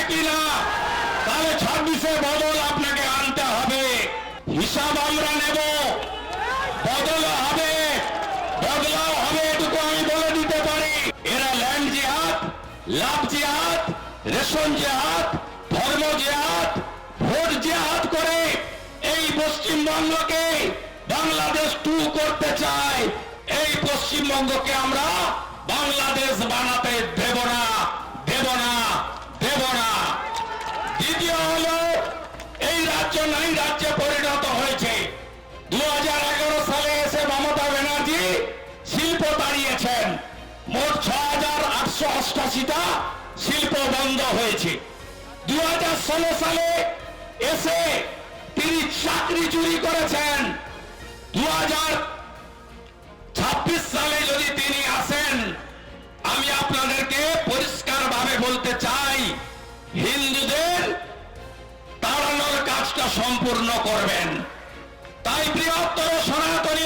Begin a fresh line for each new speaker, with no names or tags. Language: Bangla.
কিনা? তাহলে 26-এ বদল আপনাকে আনতে হবে। হিসাব আমরা নেব, বদল হবে, বদলাও হবে, এটুকু আমি বলে দিতে পারি। এরা ল্যান্ড জিহাদ, লাভ জিহাদ, রেশন জিহাদ, ধর্ম জিহাদ, ভোট জিহাদ করে এই পশ্চিমবঙ্গকে বাংলাদেশ 2 করতে চায়। এই পশ্চিমবঙ্গকে আমরা বাংলাদেশ বানাতে দেব না, দেব না, দেব না। দ্বিতীয় হলো, এই রাজ্য নাই রাজ্যে পরিণত হয়েছে। 2011 সালে এসে মমতা ব্যানার্জি শিল্প তাড়িয়েছেন। মোট 6,888টা শিল্প বন্ধ হয়েছে। 2016 সালে এসে তিনি চাকরি চুরি করেছেন। 2026 সালে যদি তিনি আসেন, আমি আপনাদেরকে পরিষ্কারভাবে বলতে চাই, হিন্দুদের তাড়ানোর কাজটা সম্পূর্ণ করবেন। তাই বৃহত্তর সনাতনী